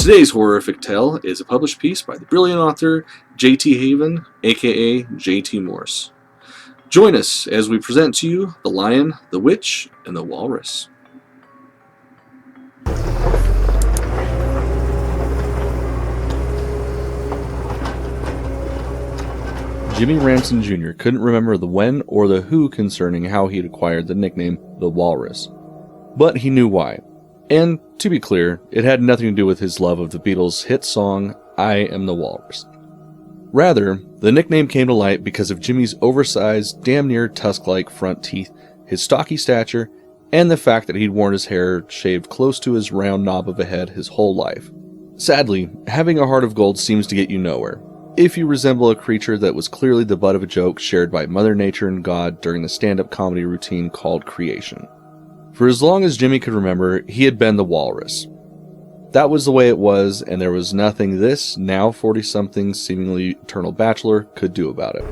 Today's horrific tale is a published piece by the brilliant author J.T. Haven, aka J.T. Morse. Join us as we present to you The Lion, the Witch, and the Walrus. Jimmy Ransom Jr. couldn't remember the when or the who concerning how he'd acquired the nickname the Walrus. But he knew why. And, to be clear, it had nothing to do with his love of the Beatles' hit song, I Am the Walrus. Rather, the nickname came to light because of Jimmy's oversized, damn near tusk-like front teeth, his stocky stature, and the fact that he'd worn his hair shaved close to his round knob of a head his whole life. Sadly, having a heart of gold seems to get you nowhere, if you resemble a creature that was clearly the butt of a joke shared by Mother Nature and God during the stand-up comedy routine called Creation. For as long as Jimmy could remember, he had been the Walrus. That was the way it was, and there was nothing this, now 40-something, seemingly eternal bachelor could do about it.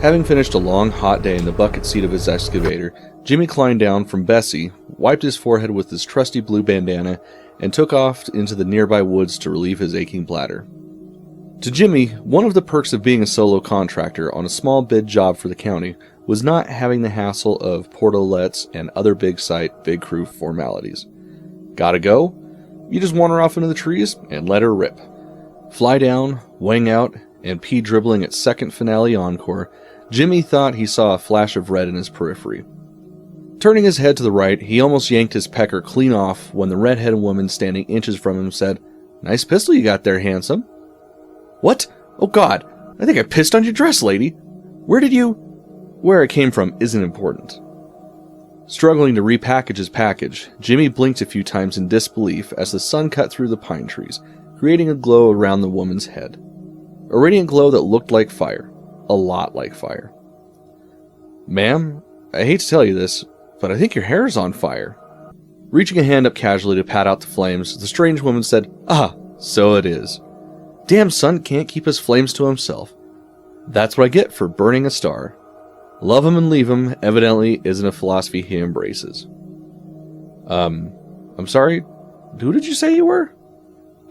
Having finished a long, hot day in the bucket seat of his excavator, Jimmy climbed down from Bessie, wiped his forehead with his trusty blue bandana, and took off into the nearby woods to relieve his aching bladder. To Jimmy, one of the perks of being a solo contractor on a small bid job for the county was not having the hassle of portalets and other big site, big crew formalities. Gotta go? You just wander off into the trees and let her rip. Fly down, wing out, and pee dribbling at second finale encore, Jimmy thought he saw a flash of red in his periphery. Turning his head to the right, he almost yanked his pecker clean off when the red-headed woman standing inches from him said, "Nice pistol you got there, handsome." "What? Oh God, I think I pissed on your dress, lady. Where did you—" Where it came from isn't important. Struggling to repackage his package, Jimmy blinked a few times in disbelief as the sun cut through the pine trees, creating a glow around the woman's head. A radiant glow that looked like fire. A lot like fire. "Ma'am, I hate to tell you this, but I think your hair is on fire." Reaching a hand up casually to pat out the flames, the strange woman said, "Ah, so it is. Damn son can't keep his flames to himself. That's what I get for burning a star. Love him and leave him evidently isn't a philosophy he embraces." I'm sorry, who did you say you were?"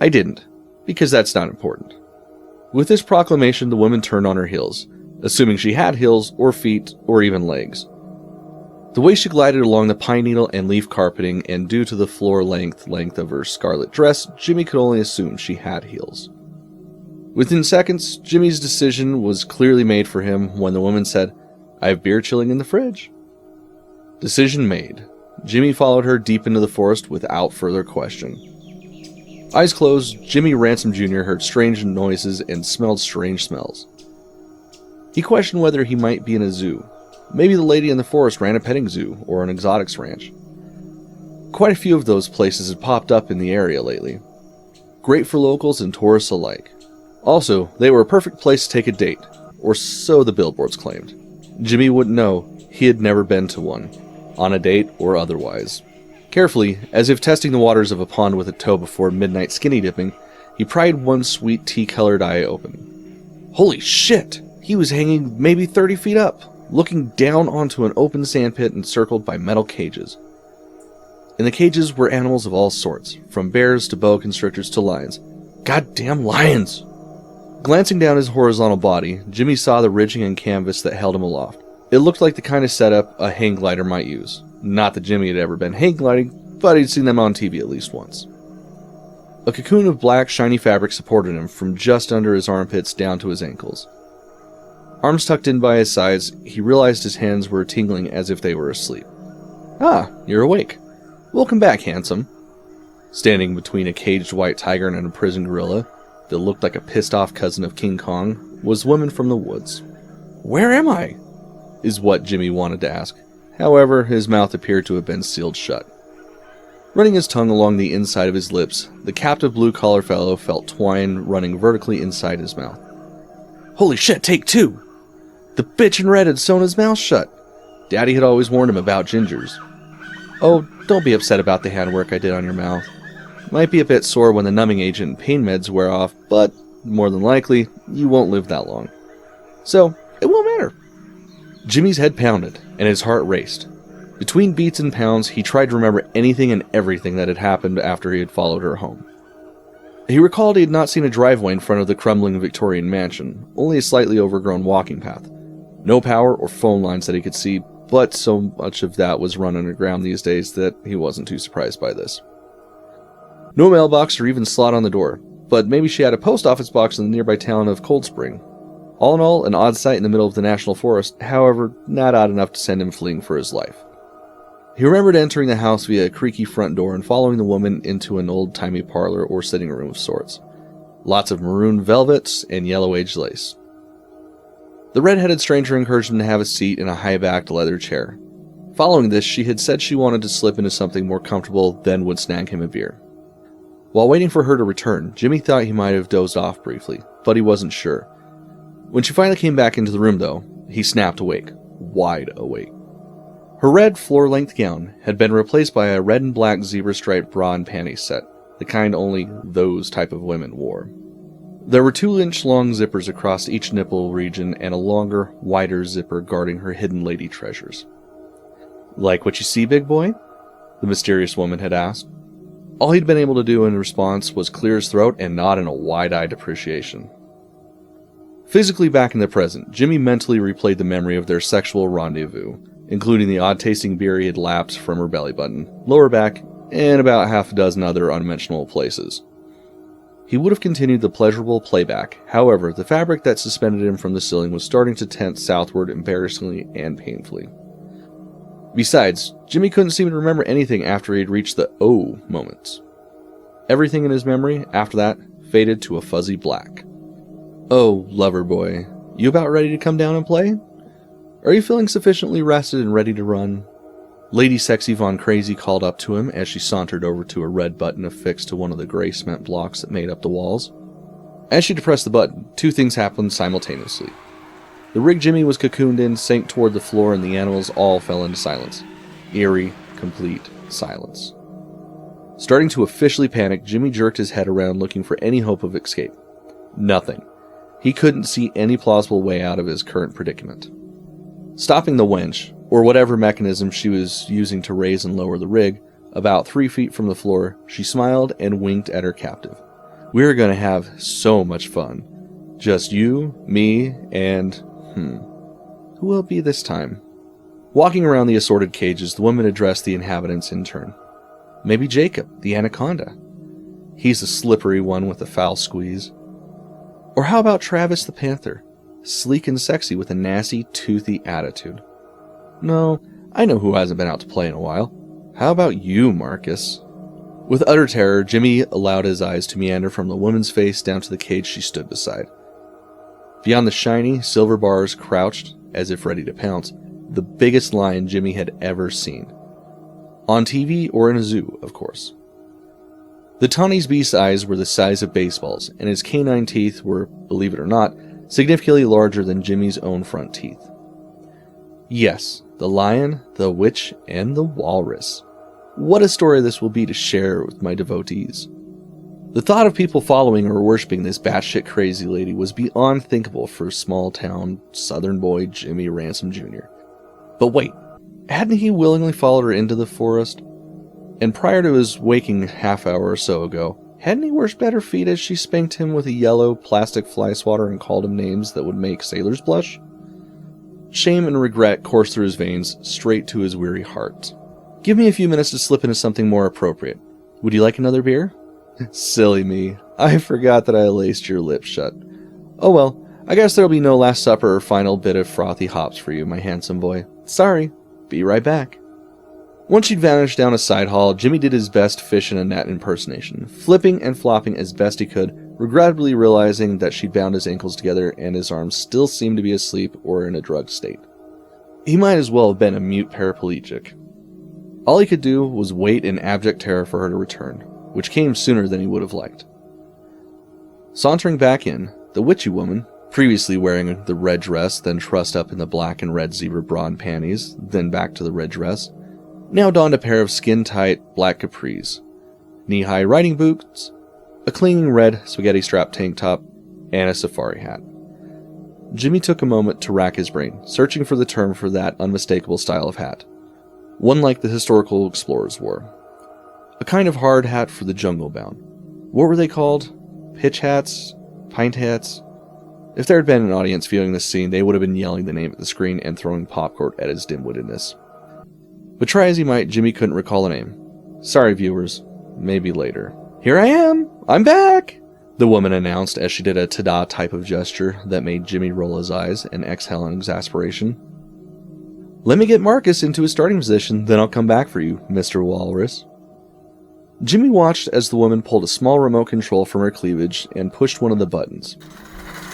"I didn't, because that's not important." With this proclamation, the woman turned on her heels, assuming she had heels or feet or even legs. The way she glided along the pine needle and leaf carpeting, and due to the floor length of her scarlet dress, Jimmy could only assume she had heels. Within seconds, Jimmy's decision was clearly made for him when the woman said, "I have beer chilling in the fridge." Decision made. Jimmy followed her deep into the forest without further question. Eyes closed, Jimmy Ransom Jr. heard strange noises and smelled strange smells. He questioned whether he might be in a zoo. Maybe the lady in the forest ran a petting zoo or an exotics ranch. Quite a few of those places had popped up in the area lately. Great for locals and tourists alike. Also, they were a perfect place to take a date, or so the billboards claimed. Jimmy wouldn't know, he had never been to one, on a date or otherwise. Carefully, as if testing the waters of a pond with a toe before midnight skinny dipping, he pried one sweet tea-colored eye open. Holy shit! He was hanging maybe 30 feet up, looking down onto an open sandpit encircled by metal cages. In the cages were animals of all sorts, from bears to boa constrictors to lions. Goddamn lions! Glancing down his horizontal body, Jimmy saw the ridging and canvas that held him aloft. It looked like the kind of setup a hang glider might use. Not that Jimmy had ever been hang gliding, but he'd seen them on TV at least once. A cocoon of black, shiny fabric supported him from just under his armpits down to his ankles. Arms tucked in by his sides, he realized his hands were tingling as if they were asleep. "Ah, you're awake. Welcome back, handsome." Standing between a caged white tiger and a prison gorilla that looked like a pissed-off cousin of King Kong was a woman from the woods. "Where am I?" is what Jimmy wanted to ask. However, his mouth appeared to have been sealed shut. Running his tongue along the inside of his lips, the captive blue-collar fellow felt twine running vertically inside his mouth. Holy shit, take two! The bitch in red had sewn his mouth shut. Daddy had always warned him about gingers. "Oh, don't be upset about the handwork I did on your mouth. Might be a bit sore when the numbing agent and pain meds wear off, but more than likely, you won't live that long. So, it won't matter." Jimmy's head pounded, and his heart raced. Between beats and pounds, he tried to remember anything and everything that had happened after he had followed her home. He recalled he had not seen a driveway in front of the crumbling Victorian mansion, only a slightly overgrown walking path. No power or phone lines that he could see, but so much of that was run underground these days that he wasn't too surprised by this. No mailbox or even slot on the door, but maybe she had a post office box in the nearby town of Cold Spring. All in all, an odd sight in the middle of the national forest, however, not odd enough to send him fleeing for his life. He remembered entering the house via a creaky front door and following the woman into an old-timey parlor or sitting room of sorts. Lots of maroon velvets and yellow-aged lace. The red-headed stranger encouraged him to have a seat in a high-backed leather chair. Following this, she had said she wanted to slip into something more comfortable, then would snag him a beer. While waiting for her to return, Jimmy thought he might have dozed off briefly, but he wasn't sure. When she finally came back into the room, though, he snapped awake, wide awake. Her red floor-length gown had been replaced by a red and black zebra-striped bra and panties set, the kind only those type of women wore. There were 2-inch-long zippers across each nipple region and a longer, wider zipper guarding her hidden lady treasures. "Like what you see, big boy?" the mysterious woman had asked. All he'd been able to do in response was clear his throat and nod in a wide-eyed appreciation. Physically back in the present, Jimmy mentally replayed the memory of their sexual rendezvous, including the odd-tasting beer he had lapped from her belly button, lower back, and about half a dozen other unmentionable places. He would have continued the pleasurable playback, however, the fabric that suspended him from the ceiling was starting to tense southward embarrassingly and painfully. Besides, Jimmy couldn't seem to remember anything after he had reached the "oh" moments. Everything in his memory, after that, faded to a fuzzy black. "Oh, lover boy, you about ready to come down and play? Are you feeling sufficiently rested and ready to run?" Lady Sexy Von Crazy called up to him as she sauntered over to a red button affixed to one of the gray cement blocks that made up the walls. As she depressed the button, 2 things happened simultaneously. The rig Jimmy was cocooned in sank toward the floor and the animals all fell into silence. Eerie, complete silence. Starting to officially panic, Jimmy jerked his head around looking for any hope of escape. Nothing. He couldn't see any plausible way out of his current predicament. Stopping the wench, or whatever mechanism she was using to raise and lower the rig, about 3 feet from the floor, she smiled and winked at her captive. "We're going to have so much fun. Just you, me, and... who will it be this time?" Walking around the assorted cages, the woman addressed the inhabitants in turn. "Maybe Jacob, the anaconda. He's a slippery one with a foul squeeze. Or how about Travis the panther? Sleek and sexy with a nasty, toothy attitude. No, I know who hasn't been out to play in a while. How about you, Marcus?" With utter terror, Jimmy allowed his eyes to meander from the woman's face down to the cage she stood beside. Beyond the shiny, silver bars crouched, as if ready to pounce, the biggest lion Jimmy had ever seen. On TV or in a zoo, of course. The tawny beast's eyes were the size of baseballs, and his canine teeth were, believe it or not, significantly larger than Jimmy's own front teeth. Yes, the lion, the witch, and the walrus. What a story this will be to share with my devotees. The thought of people following or worshipping this batshit crazy lady was beyond thinkable for small-town southern boy Jimmy Ransom Jr. But wait, hadn't he willingly followed her into the forest? And prior to his waking half-hour or so ago, hadn't he worshipped at her feet as she spanked him with a yellow plastic fly swatter and called him names that would make sailors blush? Shame and regret coursed through his veins, straight to his weary heart. "Give me a few minutes to slip into something more appropriate. Would you like another beer?" Silly me. I forgot that I laced your lips shut. "Oh well, I guess there'll be no last supper or final bit of frothy hops for you, my handsome boy. Sorry. Be right back." Once she'd vanished down a side hall, Jimmy did his best fish in a net impersonation, flipping and flopping as best he could, regrettably realizing that she'd bound his ankles together and his arms still seemed to be asleep or in a drugged state. He might as well have been a mute paraplegic. All he could do was wait in abject terror for her to return, which came sooner than he would have liked. Sauntering back in, the witchy woman, previously wearing the red dress, then trussed up in the black and red zebra bra and panties, then back to the red dress, now donned a pair of skin-tight black capris, knee-high riding boots, a clinging red spaghetti-strap tank top, and a safari hat. Jimmy took a moment to rack his brain, searching for the term for that unmistakable style of hat. one like the historical explorers wore. A kind of hard hat for the jungle bound. What were they called? Pitch hats? Pint hats? If there had been an audience viewing this scene, they would have been yelling the name at the screen and throwing popcorn at his dim-wittedness. But try as he might, Jimmy couldn't recall a name. Sorry, viewers. Maybe later. Here I am! I'm back! The woman announced as she did a ta-da type of gesture that made Jimmy roll his eyes and exhale in exasperation. Let me get Marcus into his starting position, then I'll come back for you, Mr. Walrus. Jimmy watched as the woman pulled a small remote control from her cleavage and pushed one of the buttons.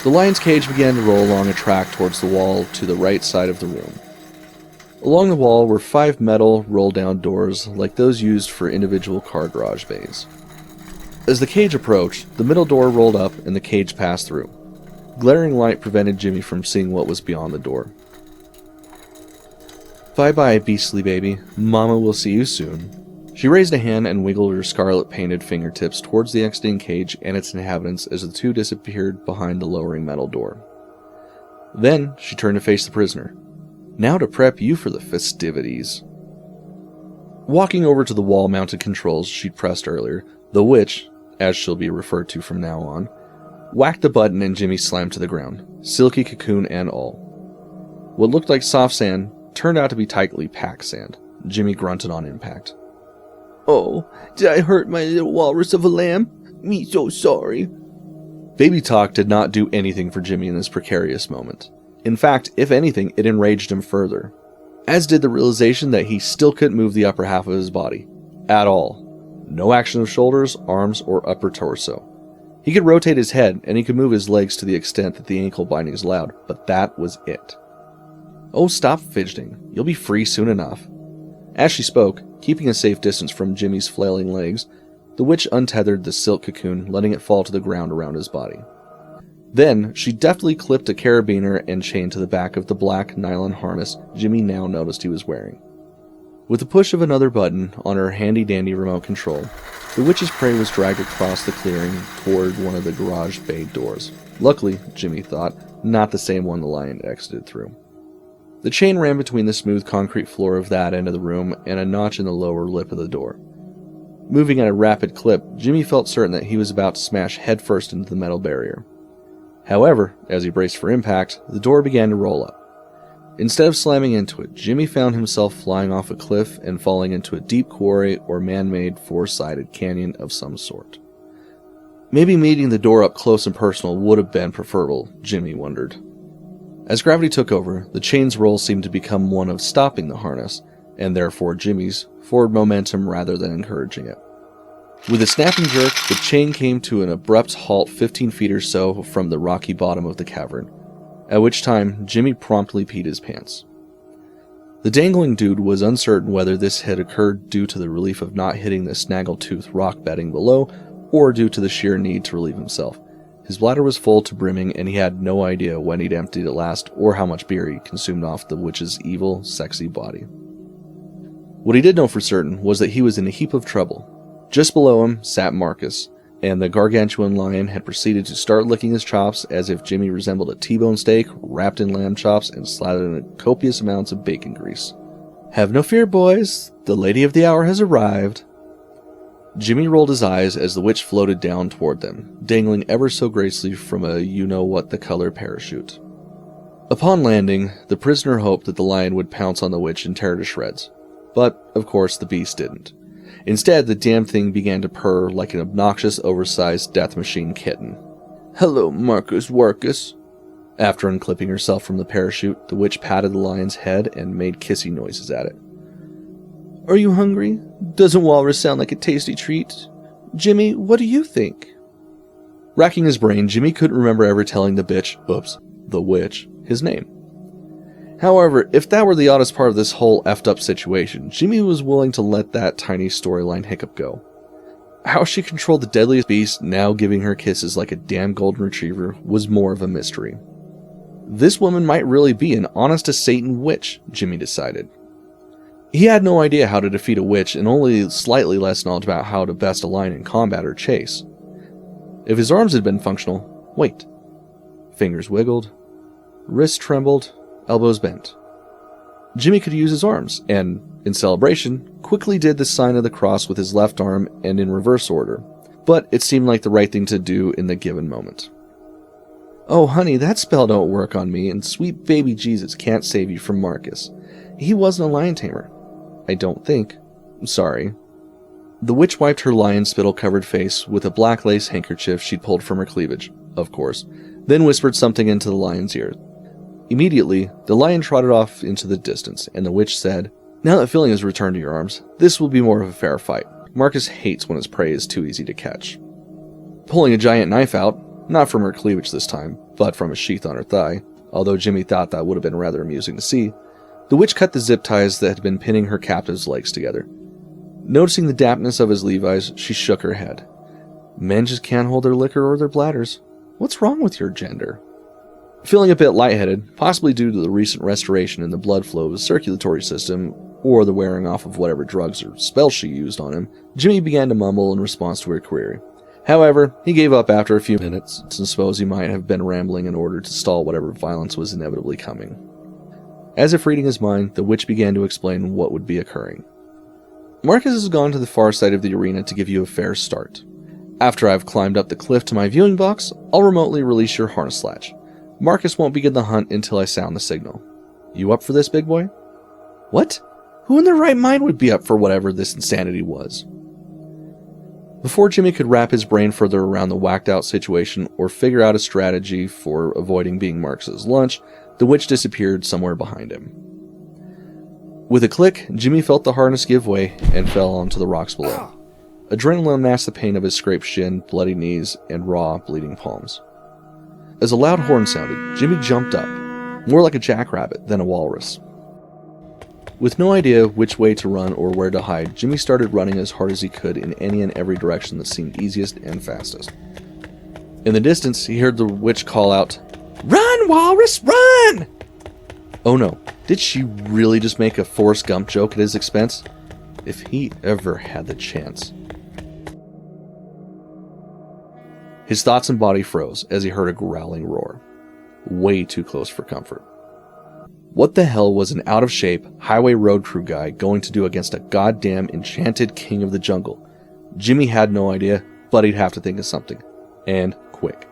The lion's cage began to roll along a track towards the wall to the right side of the room. Along the wall were 5 metal roll-down doors like those used for individual car garage bays. As the cage approached, the middle door rolled up and the cage passed through. Glaring light prevented Jimmy from seeing what was beyond the door. Bye-bye, beastly baby. Mama will see you soon. She raised a hand and wiggled her scarlet-painted fingertips towards the exiting cage and its inhabitants as the two disappeared behind the lowering metal door. Then she turned to face the prisoner. Now to prep you for the festivities. Walking over to the wall-mounted controls she'd pressed earlier, the witch, as she'll be referred to from now on, whacked the button and Jimmy slammed to the ground, silky cocoon and all. What looked like soft sand turned out to be tightly packed sand. Jimmy grunted on impact. Oh, did I hurt my little walrus of a lamb? Me so sorry. Baby talk did not do anything for Jimmy in this precarious moment. In fact, if anything, it enraged him further. As did the realization that he still couldn't move the upper half of his body. At all. No action of shoulders, arms, or upper torso. He could rotate his head, and he could move his legs to the extent that the ankle bindings allowed, but that was it. Oh, stop fidgeting. You'll be free soon enough. As she spoke, keeping a safe distance from Jimmy's flailing legs, the witch untethered the silk cocoon, letting it fall to the ground around his body. Then, she deftly clipped a carabiner and chain to the back of the black nylon harness Jimmy now noticed he was wearing. With the push of another button on her handy-dandy remote control, the witch's prey was dragged across the clearing toward one of the garage bay doors. Luckily, Jimmy thought, not the same one the lion exited through. The chain ran between the smooth concrete floor of that end of the room and a notch in the lower lip of the door. Moving at a rapid clip, Jimmy felt certain that he was about to smash headfirst into the metal barrier. However, as he braced for impact, the door began to roll up. Instead of slamming into it, Jimmy found himself flying off a cliff and falling into a deep quarry or man-made four-sided canyon of some sort. Maybe meeting the door up close and personal would have been preferable, Jimmy wondered. As gravity took over, the chain's role seemed to become one of stopping the harness, and therefore Jimmy's, forward momentum rather than encouraging it. With a snapping jerk, the chain came to an abrupt halt 15 feet or so from the rocky bottom of the cavern, at which time Jimmy promptly peed his pants. The dangling dude was uncertain whether this had occurred due to the relief of not hitting the snaggletooth rock bedding below, or due to the sheer need to relieve himself. His bladder was full to brimming, and he had no idea when he'd emptied it last or how much beer he consumed off the witch's evil, sexy body. What he did know for certain was that he was in a heap of trouble. Just below him sat Marcus, and the gargantuan lion had proceeded to start licking his chops as if Jimmy resembled a T-bone steak wrapped in lamb chops and slathered in copious amounts of bacon grease. Have no fear, boys. The lady of the hour has arrived. Jimmy rolled his eyes as the witch floated down toward them, dangling ever so gracefully from a you-know-what-the-color parachute. Upon landing, the prisoner hoped that the lion would pounce on the witch and tear her to shreds. But, of course, the beast didn't. Instead, the damn thing began to purr like an obnoxious, oversized death machine kitten. Hello, Marcus Warcus. After unclipping herself from the parachute, the witch patted the lion's head and made kissy noises at it. Are you hungry? Doesn't walrus sound like a tasty treat? Jimmy, what do you think? Racking his brain, Jimmy couldn't remember ever telling the witch, his name. However, if that were the oddest part of this whole effed up situation, Jimmy was willing to let that tiny storyline hiccup go. How she controlled the deadliest beast, now giving her kisses like a damn golden retriever, was more of a mystery. This woman might really be an honest-to-Satan witch, Jimmy decided. He had no idea how to defeat a witch and only slightly less knowledge about how to best align in combat or chase. If his arms had been functional, wait. Fingers wiggled, wrists trembled, elbows bent. Jimmy could use his arms, and in celebration, quickly did the sign of the cross with his left arm and in reverse order, but it seemed like the right thing to do in the given moment. "Oh honey, that spell don't work on me, and sweet baby Jesus can't save you from Marcus. He wasn't a lion tamer. I don't think. I'm sorry." The witch wiped her lion spittle-covered face with a black lace handkerchief she'd pulled from her cleavage, of course, then whispered something into the lion's ear. Immediately, the lion trotted off into the distance, and the witch said, "Now that feeling has returned to your arms, this will be more of a fair fight. Marcus hates when his prey is too easy to catch." Pulling a giant knife out, not from her cleavage this time, but from a sheath on her thigh, although Jimmy thought that would have been rather amusing to see, the witch cut the zip ties that had been pinning her captive's legs together. Noticing the dampness of his Levi's, she shook her head. "Men just can't hold their liquor or their bladders. What's wrong with your gender?" Feeling a bit lightheaded, possibly due to the recent restoration in the blood flow of his circulatory system, or the wearing off of whatever drugs or spells she used on him, Jimmy began to mumble in response to her query. However, he gave up after a few minutes, and suppose he might have been rambling in order to stall whatever violence was inevitably coming. As if reading his mind, the witch began to explain what would be occurring. "Marcus has gone to the far side of the arena to give you a fair start. After I've climbed up the cliff to my viewing box, I'll remotely release your harness latch. Marcus won't begin the hunt until I sound the signal. You up for this, big boy?" "What? Who in their right mind would be up for whatever this insanity was?" Before Jimmy could wrap his brain further around the whacked-out situation or figure out a strategy for avoiding being Marcus's lunch, the witch disappeared somewhere behind him. With a click, Jimmy felt the harness give way and fell onto the rocks below. Adrenaline masked the pain of his scraped shin, bloody knees, and raw, bleeding palms. As a loud horn sounded, Jimmy jumped up, more like a jackrabbit than a walrus. With no idea which way to run or where to hide, Jimmy started running as hard as he could in any and every direction that seemed easiest and fastest. In the distance, he heard the witch call out, "Run, Walrus, run!" Oh no, did she really just make a Forrest Gump joke at his expense? If he ever had the chance. His thoughts and body froze as he heard a growling roar. Way too close for comfort. What the hell was an out-of-shape, highway road crew guy going to do against a goddamn enchanted king of the jungle? Jimmy had no idea, but he'd have to think of something. And quick.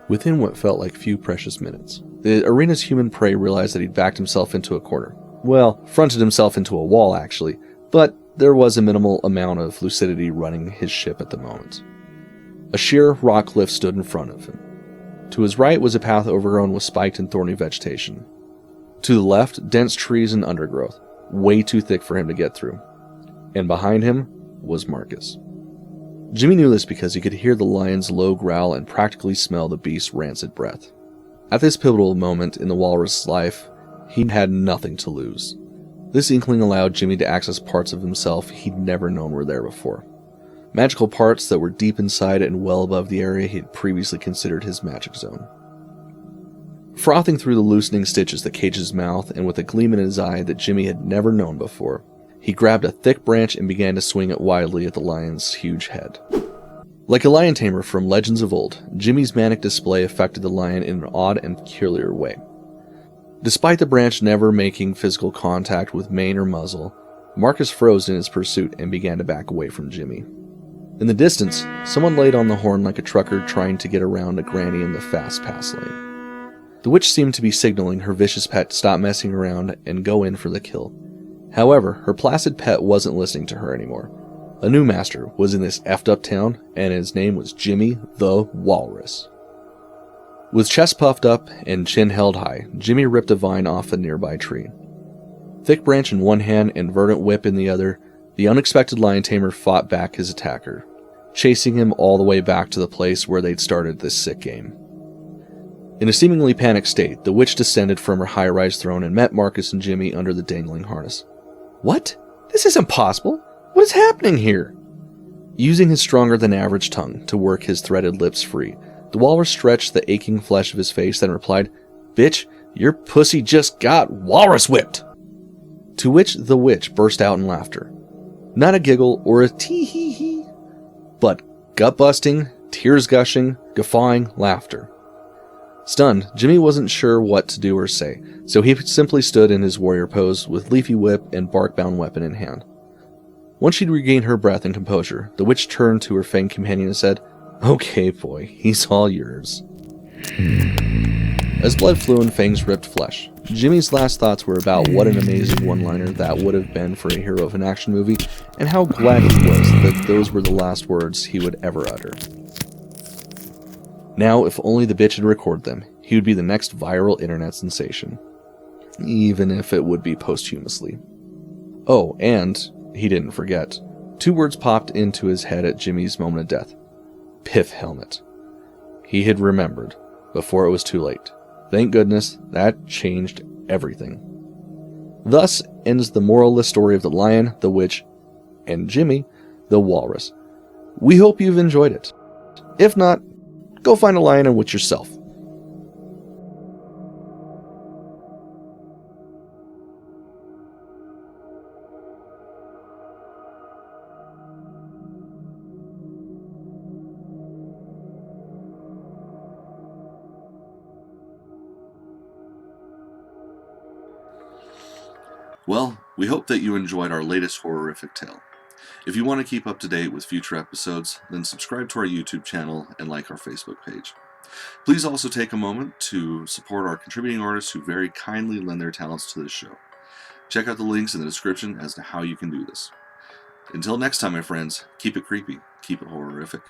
Within what felt like few precious minutes, the arena's human prey realized that he'd backed himself into a corner. Well, fronted himself into a wall, actually, but there was a minimal amount of lucidity running his ship at the moment. A sheer rock cliff stood in front of him. To his right was a path overgrown with spiked and thorny vegetation. To the left, dense trees and undergrowth, way too thick for him to get through. And behind him was Marcus. Jimmy knew this because he could hear the lion's low growl and practically smell the beast's rancid breath. At this pivotal moment in the walrus' life, he had nothing to lose. This inkling allowed Jimmy to access parts of himself he'd never known were there before. Magical parts that were deep inside and well above the area he'd previously considered his magic zone. Frothing through the loosening stitches that caged his mouth, and with a gleam in his eye that Jimmy had never known before, he grabbed a thick branch and began to swing it wildly at the lion's huge head. Like a lion tamer from legends of old, Jimmy's manic display affected the lion in an odd and peculiar way. Despite the branch never making physical contact with mane or muzzle, Marcus froze in his pursuit and began to back away from Jimmy. In the distance, someone laid on the horn like a trucker trying to get around a granny in the fast pass lane. The witch seemed to be signaling her vicious pet to stop messing around and go in for the kill. However, her placid pet wasn't listening to her anymore. A new master was in this effed up town, and his name was Jimmy the Walrus. With chest puffed up and chin held high, Jimmy ripped a vine off a nearby tree. Thick branch in one hand and verdant whip in the other, the unexpected lion tamer fought back his attacker, chasing him all the way back to the place where they'd started this sick game. In a seemingly panicked state, the witch descended from her high-rise throne and met Marcus and Jimmy under the dangling harness. "What? This isn't possible! What is happening here?" Using his stronger-than-average tongue to work his threaded lips free, the walrus stretched the aching flesh of his face, then replied, "Bitch, your pussy just got walrus whipped!" To which the witch burst out in laughter. Not a giggle or a tee-hee-hee, but gut-busting, tears-gushing, guffawing laughter. Stunned, Jimmy wasn't sure what to do or say, so he simply stood in his warrior pose with leafy whip and bark-bound weapon in hand. Once she'd regained her breath and composure, the witch turned to her fanged companion and said, "Okay, boy, he's all yours." As blood flew and fangs ripped flesh, Jimmy's last thoughts were about what an amazing one-liner that would have been for a hero of an action movie, and how glad he was that those were the last words he would ever utter. Now, if only the bitch had recorded them, he would be the next viral internet sensation. Even if it would be posthumously. Oh, and, he didn't forget, 2 words popped into his head at Jimmy's moment of death. Piff helmet. He had remembered, before it was too late. Thank goodness, that changed everything. Thus ends the moralless story of the lion, the witch, and Jimmy, the walrus. We hope you've enjoyed it. If not, go find a lion and witch yourself. Well, we hope that you enjoyed our latest horrific tale. If you want to keep up to date with future episodes, then subscribe to our YouTube channel and like our Facebook page. Please also take a moment to support our contributing artists who very kindly lend their talents to this show. Check out the links in the description as to how you can do this. Until next time, my friends, keep it creepy, keep it horrific.